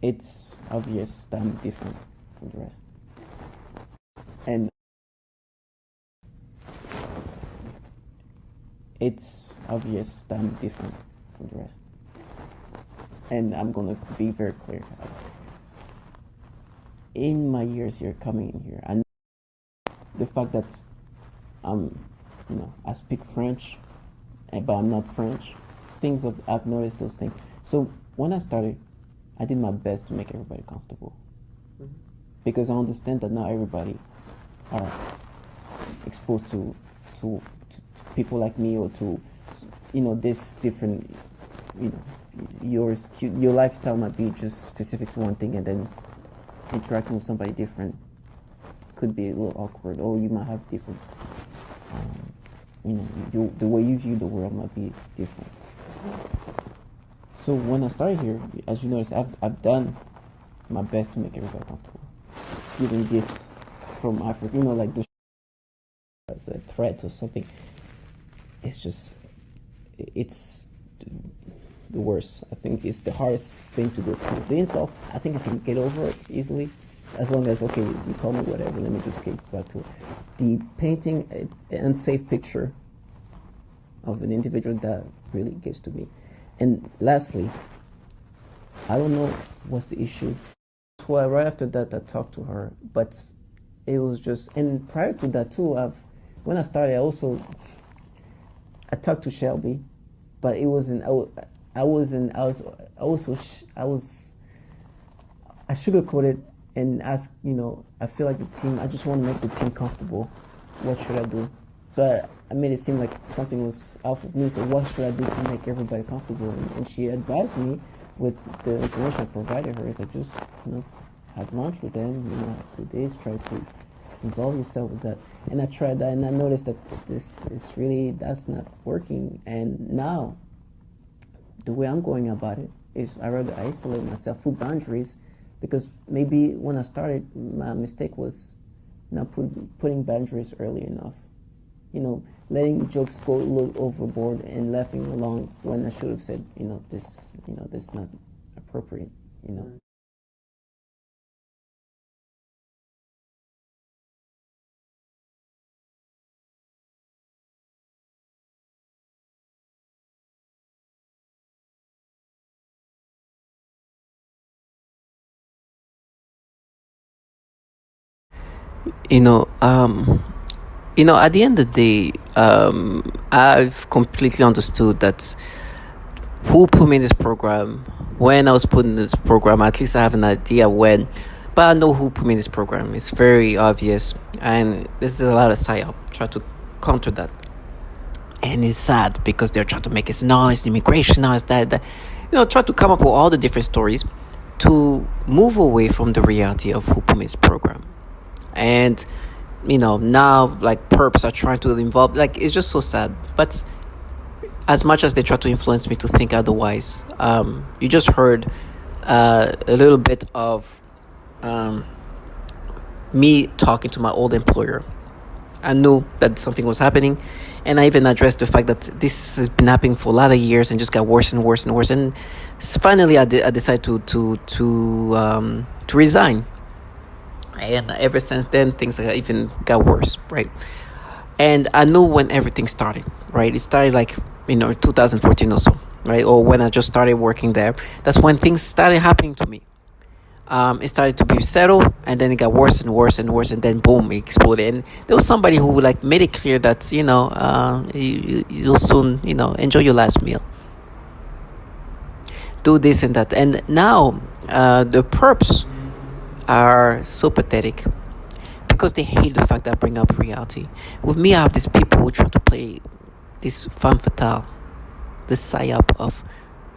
It's obvious that I'm different from the rest. And it's obvious that I'm different from the rest. And I'm gonna be very clear. In my years here, coming in here, I know the fact that I speak French, but I'm not French. I've noticed those things. So when I started, I did my best to make everybody comfortable, because I understand that not everybody are exposed to people like me, or to this different, your lifestyle might be just specific to one thing, and then interacting with somebody different could be a little awkward, or you might have different, the way you view the world might be different. So when I started here, as you notice, I've done my best to make everybody comfortable, giving gifts from Africa, like the as a threat or something. It's the worst. I think it's the hardest thing to go through. The insults, I think I can get over it easily, as long as, okay, you call me whatever, let me just get back to it. The painting an unsafe picture of an individual, that really gets to me. And lastly, I don't know what's the issue. Well, right after that, I talked to her, but it was just, and prior to that too, when I started, I talked to Shelby, but it wasn't. I sugarcoated and asked, I feel like the team. I just want to make the team comfortable. What should I do? So I made it seem like something was off with me. So what should I do to make everybody comfortable? And she advised me with the information I provided her. Is like, just have lunch with them. After days, try to involve yourself with that. And I tried that, and I noticed that that's not working. And now, the way I'm going about it is I rather isolate myself, put boundaries, because maybe when I started, my mistake was not putting boundaries early enough. Letting jokes go a little overboard and laughing along when I should have said, this is not appropriate. You know, um, at the end of the day, I've completely understood that who put me in this program, when I was put in this program, at least I have an idea when, but I know who put me in this program. It's very obvious, and this is a lot of psyop try to counter that. And it's sad because they're trying to make it noise, immigration noise, that. Try to come up with all the different stories to move away from the reality of who put me in this program. And now, like, perps are trying to involve, like, it's just so sad. But as much as they try to influence me to think otherwise, you just heard a little bit of me talking to my old employer. I knew that something was happening, and I even addressed the fact that this has been happening for a lot of years and just got worse and worse and worse. And finally, I decided to resign. And ever since then, things even got worse, right? And I knew when everything started, right? It started like 2014 or so, right? Or when I just started working there. That's when things started happening to me. It started to be settled, and then it got worse and worse and worse, and then boom, it exploded. And there was somebody who made it clear that you'll soon enjoy your last meal, do this and that. And now the perps are so pathetic because they hate the fact that I bring up reality. With me, I have these people who try to play this femme fatale, this psyop of,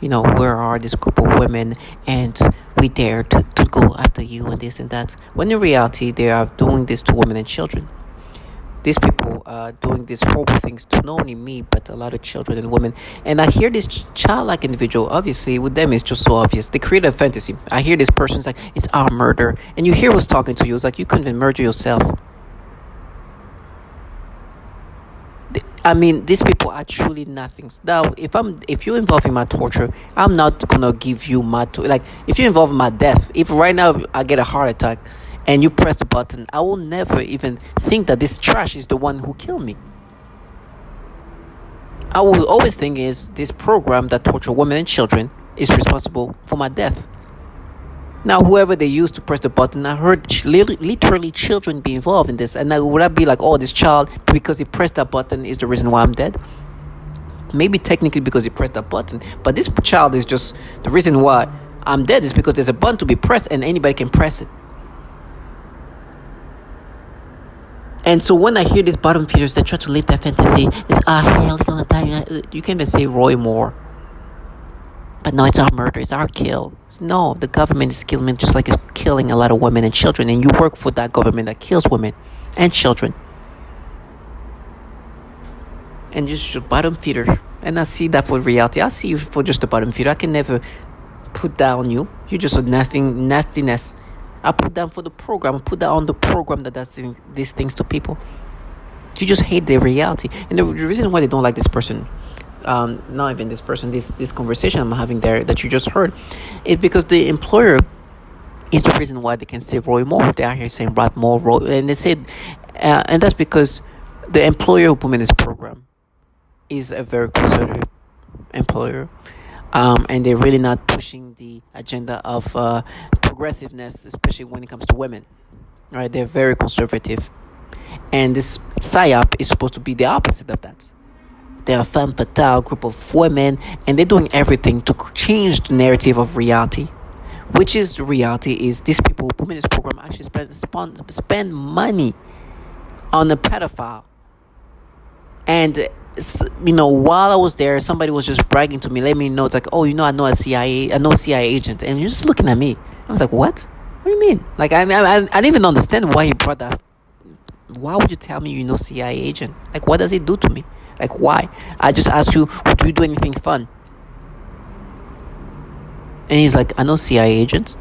where are this group of women and we dare to go after you and this and that. When in reality, they are doing this to women and children. These people are doing these horrible things to not only me, but a lot of children and women. And I hear this childlike individual, obviously, with them, it's just so obvious. They create a fantasy. I hear this person's like, it's our murder. And you hear who's talking to you. It's like, you couldn't even murder yourself. I mean, these people are truly nothings. Now, if you're involved in my torture, I'm not gonna give you like, if you're involved in my death, if right now I get a heart attack and you press the button, I will never even think that this trash is the one who killed me. I will always think is this program that torture women and children is responsible for my death. Now, whoever they use to press the button, I heard literally children be involved in this. And now, would I be like, oh, this child, because he pressed that button, is the reason why I'm dead? Maybe technically because he pressed that button. But this child is just the reason why I'm dead is because there's a button to be pressed and anybody can press it. And so when I hear these bottom feeders that try to live that fantasy, it's, hell, they're gonna die. You can't even say Roy Moore. But no, it's our murder, it's our kill. No, the government is killing me just like it's killing a lot of women and children. And you work for that government that kills women and children. And just a bottom feeder. And I see that for reality. I see you for just a bottom feeder. I can never put that on you. You're just a nastiness. I put down for the program. I put that on the program that does these things to people. You just hate their reality. And the reason why they don't like this person, not even this person, this conversation I'm having there that you just heard, is because the employer is the reason why they can say Roy Moore. They are here saying Rod Moore, Roy, and they said, and that's because the employer who put in this program is a very conservative employer, and they're really not pushing the agenda of progressiveness, especially when it comes to women. Right? They're very conservative, and this PSYOP is supposed to be the opposite of that. They're a femme fatale group of women, and they're doing everything to change the narrative of reality, which is the reality is these people who put in this program actually spend money on a pedophile. And while I was there, somebody was just bragging to me, let me know. It's like, oh, I know CIA agent, and you're just looking at me. I was like, what? What do you mean? Like, I didn't even understand why he brought that. Why would you tell me you know CIA agent? Like, what does it do to me? Like, why? I just asked you, do you do anything fun? And he's like, I know CIA agent.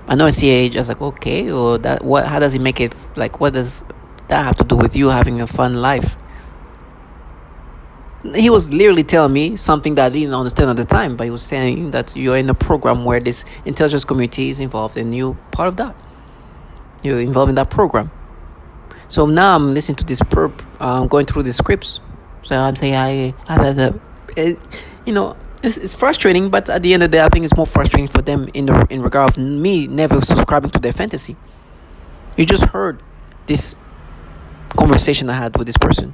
I know a CIA agent. I was like, okay, or that. What? How does he make it? Like, what does that have to do with you having a fun life? He was literally telling me something that I didn't understand at the time, but he was saying that you're in a program where this intelligence community is involved and you're part of that. You're involved in that program. So now I'm listening to this perp, going through the scripts. So I'm saying, it's frustrating, but at the end of the day, I think it's more frustrating for them in regard of me never subscribing to their fantasy. You just heard this conversation I had with this person.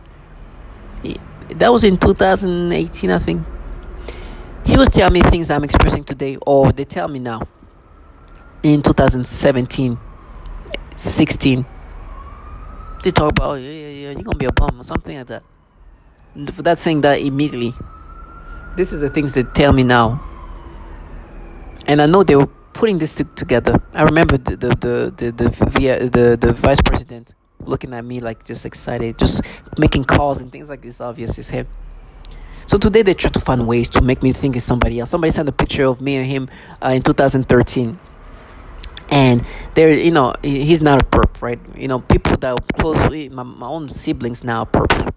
That was in 2018, I think. He was telling me things I'm experiencing today, or they tell me now. In 2017, 16, they talk about, you're gonna be a bum or something like that. For that saying that immediately, this is the things they tell me now, and I know they were putting this together. I remember the vice president looking at me like just excited, just making calls and things like this. Obviously, it's him. So today they try to find ways to make me think it's somebody else. Somebody sent a picture of me and him in 2013. And there, he's not a perp, right? People that are close, my own siblings now are perp,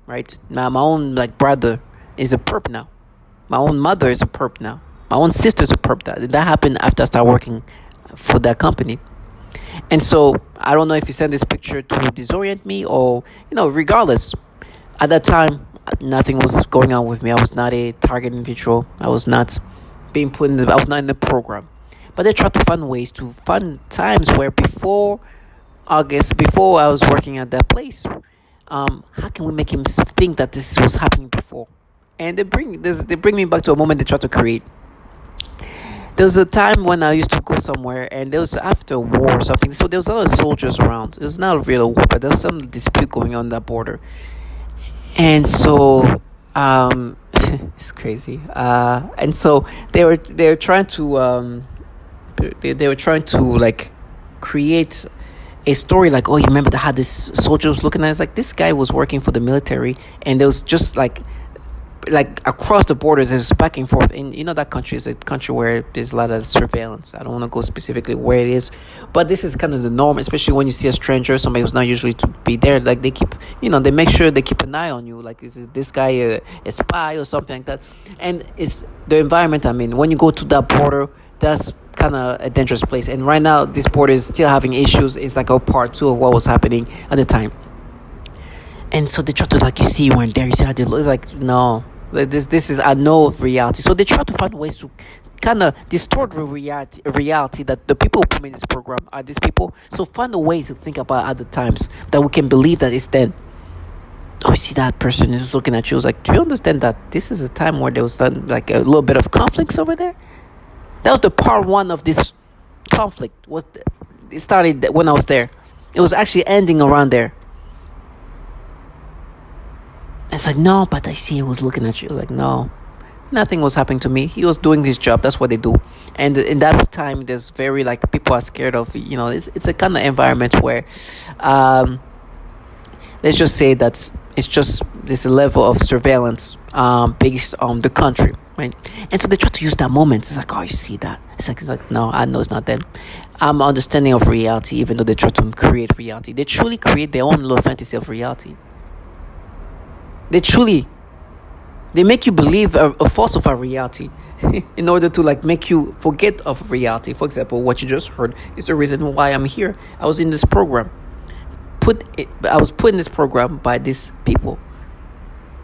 right? Now my own brother is a perp now. My own mother is a perp now. My own sister's a perp. That happened after I started working for that company. And so I don't know if he sent this picture to disorient me or, regardless. At that time, nothing was going on with me. I was not a target individual. I was not being I was not in the program. But they tried to find ways to find times where before I was working at that place, how can we make him think that this was happening before? And they bring me back to a moment they tried to create. There was a time when I used to go somewhere, and there was after a war or something. So there was a lot of soldiers around. It was not a real war, but there was some dispute going on that border. And so, it's crazy. And so they were trying to they were trying to create a story like, oh, you remember how this soldier was looking at us? Like, this guy was working for the military, and there was just like across the borders, it's back and forth. And that country is a country where there's a lot of surveillance. I don't want to go specifically where it is, but this is kind of the norm, especially when you see a stranger, somebody who's not usually to be there. Like they keep, they make sure they keep an eye on you. Like, is this guy a spy or something like that? And it's the environment I'm in. When you go to that border, that's kind of a dangerous place. And right now, this border is still having issues. It's like a part two of what was happening at the time. And so they try to, like, you see you weren't there, you see how they look, like, no, like, this is, I know, reality. So they try to find ways to kind of distort the reality that the people who put me in this program are these people. So find a way to think about other times that we can believe that it's then. Oh, you see that person is looking at you. I was like, do you understand that this is a time where there was like a little bit of conflicts over there? That was the part one of this conflict. It started when I was there. It was actually ending around there. It's like, no, but I see he was looking at you. I was like, no, nothing was happening to me. He was doing his job. That's what they do. And in that time, there's very, like, people are scared of, it's a kind of environment where, let's just say that there's a level of surveillance based on the country, right? And so they try to use that moment. It's like, oh, you see that? It's like, no, I know it's not them. I'm understanding of reality, even though they try to create reality. They truly create their own little fantasy of reality. They make you believe a falsified reality in order to, like, make you forget of reality. For example, what you just heard is the reason why I'm here. I was in this program. I was put in this program by these people,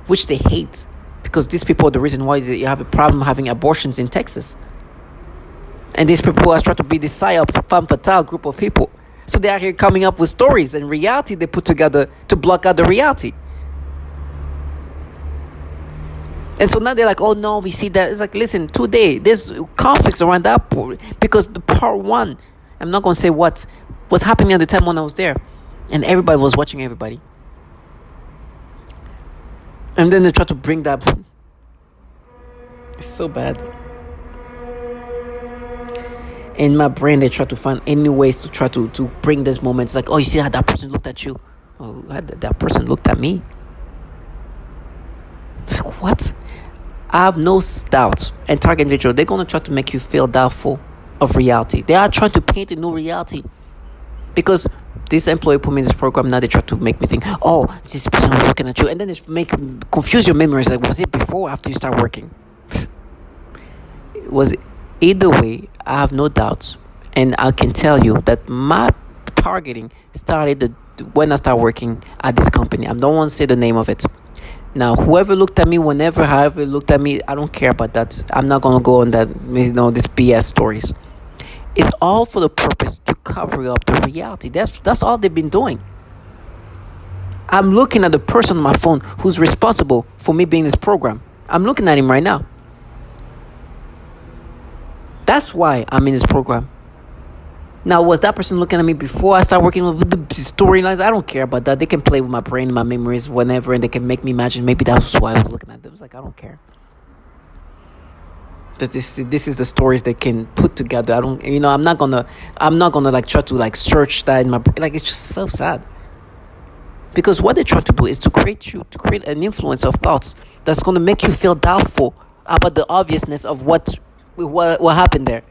which they hate, because these people are the reason why you have a problem having abortions in Texas. And these people are trying to be the psyop femme fatale group of people. So they are here coming up with stories and reality they put together to block out the reality. And so now they're like, oh no, we see that. It's like, listen, today, there's conflicts around that because the part one, I'm not going to say what was happening at the time when I was there. And everybody was watching everybody. And then they try to bring that. It's so bad. In my brain, they try to find any ways to try to bring this moment. It's like, oh, you see how that person looked at you? Oh, that person looked at me? It's like, what? I have no doubt. And target individual, they're going to try to make you feel doubtful of reality. They are trying to paint a new reality. Because this employee put me in this program, now they try to make me think, oh, this person was looking at you. And then it confuse your memories. Like, was it before or after you start working? It was either way, I have no doubts. And I can tell you that my targeting started when I started working at this company. I don't want to say the name of it. Now, whoever looked at me, however looked at me, I don't care about that. I'm not going to go on that, this BS stories. It's all for the purpose to cover up the reality. That's all they've been doing. I'm looking at the person on my phone who's responsible for me being in this program. I'm looking at him right now. That's why I'm in this program. Now, was that person looking at me before I start working with the storylines? I don't care about that. They can play with my brain and my memories whenever, and they can make me imagine maybe that's why I was looking at them. It's like, I don't care. That this is the stories they can put together. I'm not gonna like try to like search that in my brain. Like, it's just so sad. Because what they try to do is to create an influence of thoughts that's gonna make you feel doubtful about the obviousness of what happened there.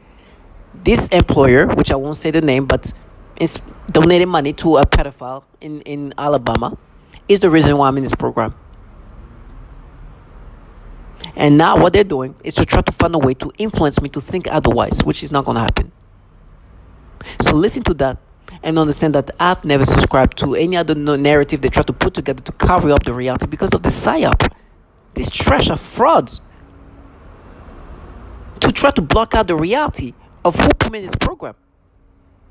This employer, which I won't say the name, but is donating money to a pedophile in Alabama, is the reason why I'm in this program. And now what they're doing is to try to find a way to influence me to think otherwise, which is not going to happen. So listen to that and understand that I've never subscribed to any other narrative they try to put together to cover up the reality because of the psyop. This trash of frauds. To try to block out the reality of who put me in this program.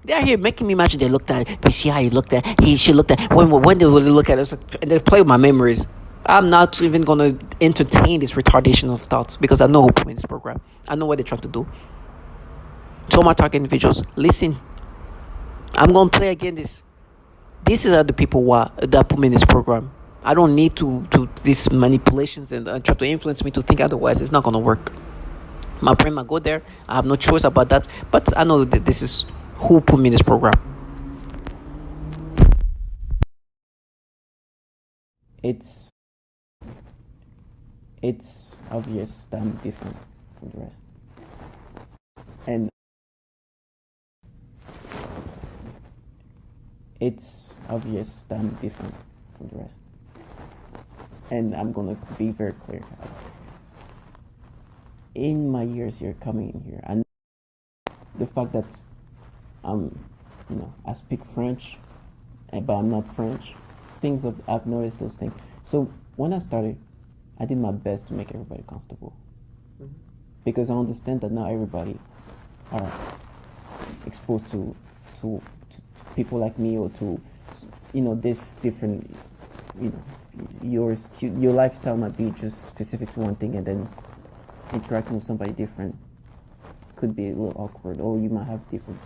They are here making me imagine they looked at it. But see how he looked at it. She looked at it. When they really look at it, and they play with my memories. I'm not even going to entertain this retardation of thoughts because I know who put me in this program. I know what they're trying to do. To all my target individuals, listen. I'm going to play again this. This is the people that put me in this program. I don't need to these manipulations and try to influence me to think otherwise. It's not going to work. My brain might go there. I have no choice about that. But I know that this is who put me in this program. it's obvious that I'm different from the rest. And it's obvious that I'm different from the rest. And I'm gonna be very clear. In my years here, coming in here, and the fact that I speak French, but I'm not French. I've noticed those things. So when I started, I did my best to make everybody comfortable, because I understand that not everybody are exposed to people like me, or to this different, your lifestyle might be just specific to one thing, and then interacting with somebody different could be a little awkward, or you might have different,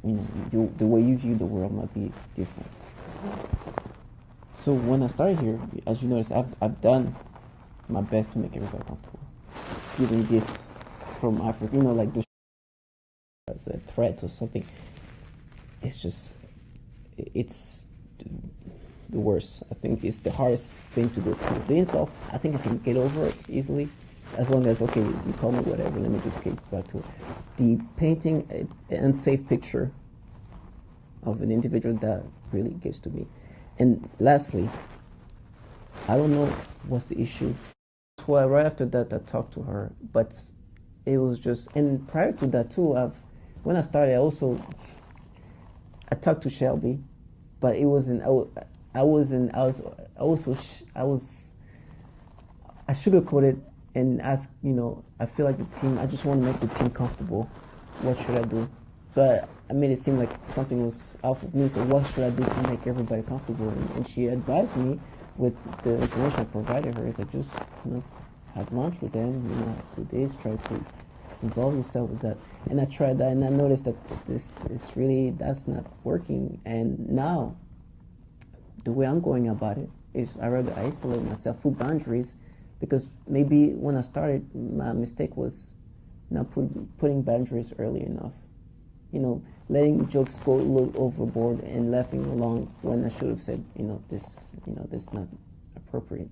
the way you view the world might be different. So when I started here, as you notice, I've done my best to make everybody comfortable, giving gifts from Africa, like the as a threat or something. It's the worst. I think it's the hardest thing to go through. The insults, I think I can get over it easily, as long as, okay, you call me whatever, let me just get back to it. The painting an unsafe picture of an individual, that really gets to me. And lastly, I don't know what's the issue. Well, right after that, I talked to her, but it was just, and prior to that too, when I started, I talked to Shelby, but it wasn't. I sugarcoated and asked, I feel like the team, I just want to make the team comfortable. What should I do? So I made it seem like something was off with me. So what should I do to make everybody comfortable? And she advised me with the information I provided her, is that just, have lunch with them, do this, try to involve yourself with that. And I tried that, and I noticed that that's not working. And now, the way I'm going about it is I rather isolate myself, put boundaries, because maybe when I started, my mistake was not putting boundaries early enough. Letting jokes go a little overboard and laughing along when I should have said, this is not appropriate.